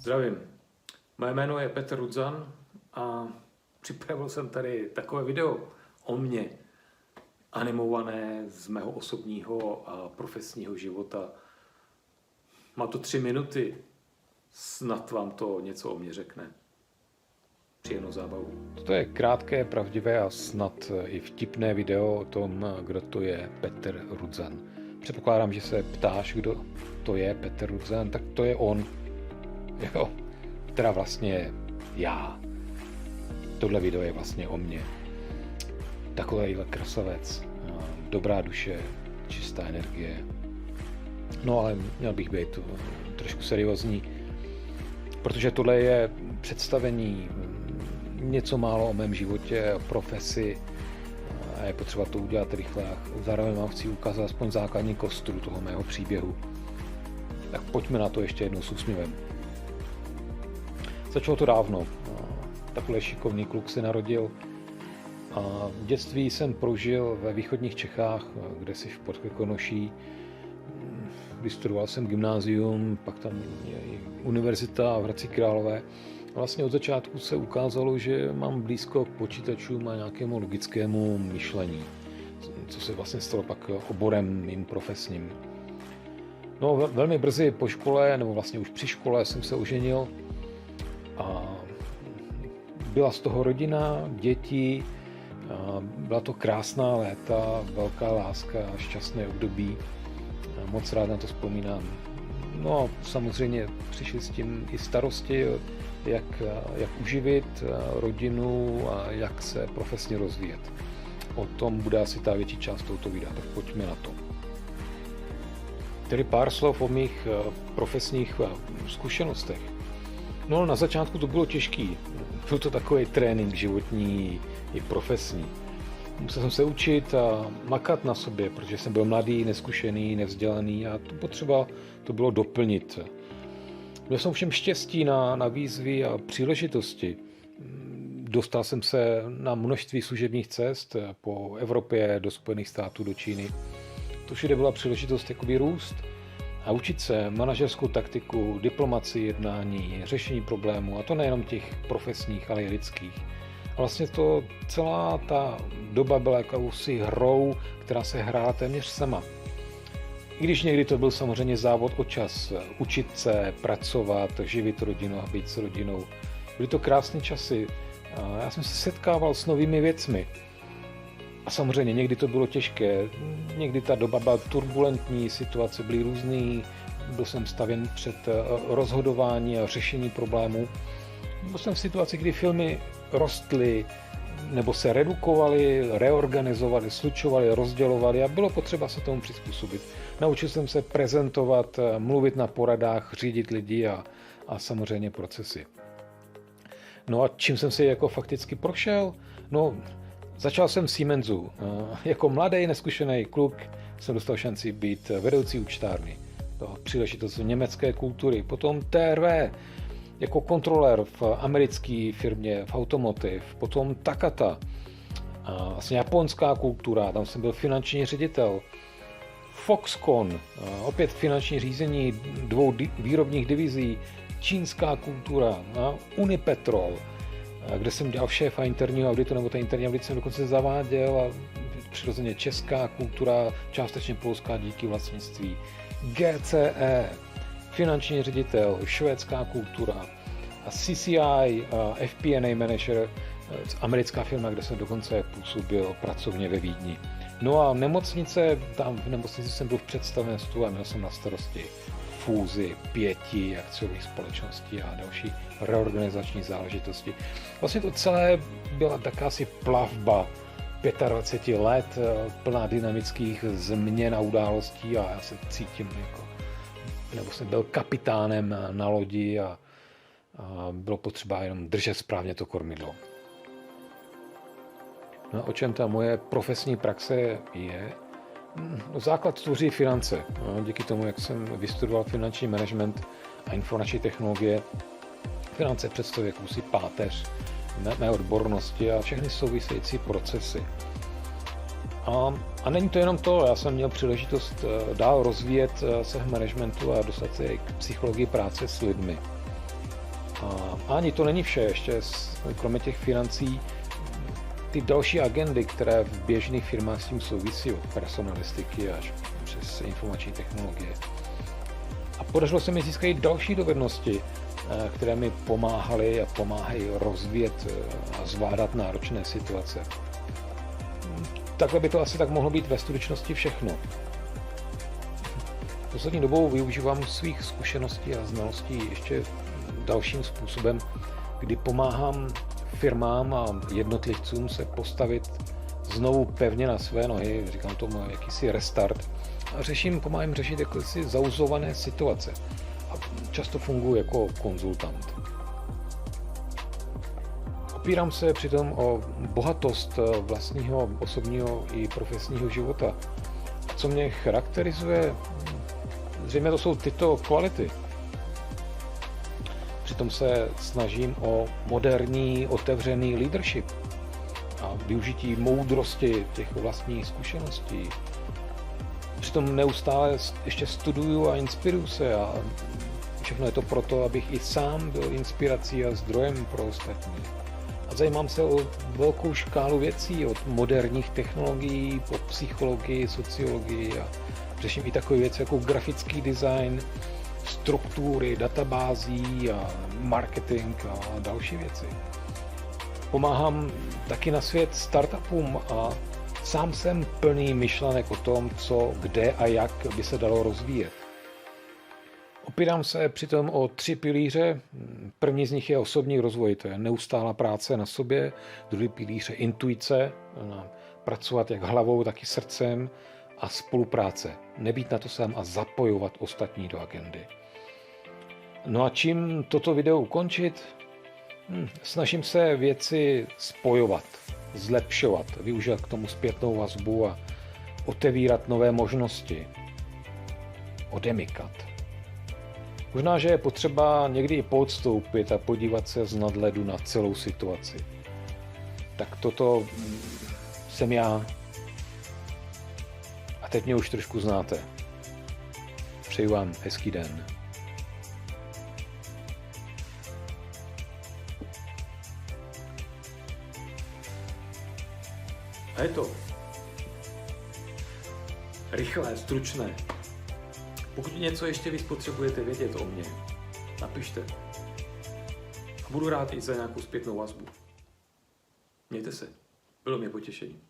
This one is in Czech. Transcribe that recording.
Zdravím. Moje jméno je Petr Rudzan a připravil jsem tady takové video o mně, animované z mého osobního a profesního života. Má to 3 minuty, snad vám to něco o mě řekne. Příjemnou zábavu. To je krátké, pravdivé a snad i vtipné video o tom, kdo to je Petr Rudzan. Předpokládám, že se ptáš, kdo to je Petr Rudzan, tak to je on. Jo, teda vlastně já. Tohle video je vlastně o mně. Takovýhle krasavec, dobrá duše, čistá energie. No ale měl bych být trošku seriózní, protože tohle je představení něco málo o mém životě, o profesi a je potřeba to udělat rychle. Zároveň vám chci ukázat aspoň základní kostru toho mého příběhu. Tak pojďme na to ještě jednou s úsměvem. Začalo to dávno. Takhle šikovný kluk se narodil a v dětství jsem prožil ve východních Čechách, kde si v Podkrkonoší. Vystudoval jsem gymnázium, pak tam je univerzita v Hradci Králové. Vlastně od začátku se ukázalo, že mám blízko k počítačům a nějakému logickému myšlení, co se vlastně stalo pak oborem mým profesním. No, velmi brzy po škole, nebo vlastně už při škole jsem se oženil a byla z toho rodina, děti, byla to krásná léta, velká láska a šťastné období. Moc rád na to vzpomínám. No a samozřejmě přišly s tím i starosti, jak uživit rodinu a jak se profesně rozvíjet. O tom bude asi ta větší část tohoto videa, tak pojďme na to. Tedy pár slov o mých profesních zkušenostech. No na začátku to bylo těžký. Byl to takový trénink životní i profesní. Musel jsem se učit a makat na sobě, protože jsem byl mladý, neskušený, nevzdělaný a to potřeba to bylo doplnit. Měl jsem všem štěstí na výzvy a příležitosti. Dostal jsem se na množství služebních cest po Evropě, do Spojených států, do Číny. To všude byla příležitost jakoby růst a učit se manažerskou taktiku, diplomacii, jednání, řešení problémů, a to nejenom těch profesních, ale i lidských. A vlastně to celá ta doba byla jakousi hrou, která se hrála téměř sama. I když někdy to byl samozřejmě závod o čas, učit se, pracovat, živit rodinu a být s rodinou. Byly to krásné časy. Já jsem se setkával s novými věcmi. A samozřejmě někdy to bylo těžké, někdy ta doba byla turbulentní, situace byly různý, byl jsem stavěn před rozhodování a řešení problémů. Byl jsem v situaci, kdy firmy rostly, nebo se redukovaly, reorganizovaly, slučovaly, rozdělovaly a bylo potřeba se tomu přizpůsobit. Naučil jsem se prezentovat, mluvit na poradách, řídit lidi a samozřejmě procesy. No a čím jsem si jako fakticky prošel? No, začal jsem v Siemensu. Jako mladý, neskušený kluk jsem dostal šanci být vedoucí účtárny. To příležitost německé kultury. Potom TRV, jako kontrolér v americké firmě, v automotive. Potom Takata, vlastně japonská kultura, tam jsem byl finanční ředitel. Foxconn, opět finanční řízení 2 výrobních divizí. Čínská kultura, Unipetrol, kde jsem dělal šéfa interního auditu, nebo ten interní audit jsem dokonce zaváděl, a přirozeně česká kultura, částečně polská díky vlastnictví. GCE, finanční ředitel, švédská kultura, a CCI, FP&A manager, americká firma, kde jsem dokonce působil pracovně ve Vídni. No a nemocnice, tam v nemocnici jsem byl v představenstvu a měl jsem na starosti fúzi 5 akciových společností a další reorganizační záležitosti. Vlastně to celé byla takási plavba 25 let, plná dynamických změn a událostí, a já se cítím nebo jsem byl kapitánem na lodi a bylo potřeba jenom držet správně to kormidlo. No, o čem ta moje profesní praxe je? Základ tvoří finance. No, díky tomu, jak jsem vystudoval finanční management a informační technologie, finance představují jakousi páteř mé odbornosti a všechny související procesy. A není to jenom to, já jsem měl příležitost dál rozvíjet se v managementu a dostat se k psychologii práce s lidmi. A ani to není vše, ještě kromě těch financí, ty další agendy, které v běžných firmách s tím souvisí, od personalistiky až přes informační technologie. A podařilo se mi získat i další dovednosti, které mi pomáhaly a pomáhají rozvíjet a zvládat náročné situace. Takhle by to asi tak mohlo být ve stručnosti všechno. Poslední dobou využívám svých zkušeností a znalostí ještě dalším způsobem, kdy pomáhám firmám a jednotlivcům se postavit znovu pevně na své nohy, říkám tomu jakýsi restart, a pomáhám řešit jakési zauzlované situace. A často funguji jako konzultant. Opírám se přitom o bohatost vlastního osobního i profesního života. A co mě charakterizuje, zřejmě to jsou tyto kvality. Přitom se snažím o moderní, otevřený leadership a využití moudrosti těch vlastních zkušeností. Přitom neustále ještě studuju a inspiruju se a všechno je to proto, abych i sám byl inspirací a zdrojem pro ostatní. A zajímám se o velkou škálu věcí, od moderních technologií po psychologii, sociologii a řeším i takové věci jako grafický design, struktury, databází a marketing a další věci. Pomáhám taky na svět startupům a sám jsem plný myšlenek o tom, co, kde a jak by se dalo rozvíjet. Opírám se přitom o 3 pilíře. První z nich je osobní rozvoj, to je neustálá práce na sobě. Druhý pilíř je intuice, pracovat jak hlavou, tak i srdcem. A spolupráce, nebýt na to sám a zapojovat ostatní do agendy. No a čím toto video ukončit? Snažím se věci spojovat, zlepšovat, využívat k tomu zpětnou vazbu a otevírat nové možnosti. Odemykat. Možná, že je potřeba někdy i poodstoupit a podívat se z nadhledu na celou situaci. Tak toto jsem já. A teď mě už trošku znáte. Přeju vám hezký den. A je to rychlé, stručné. Pokud něco ještě víc potřebujete vědět o mně, napište. A budu rád i za nějakou zpětnou vazbu. Mějte se. Bylo mě potěšení.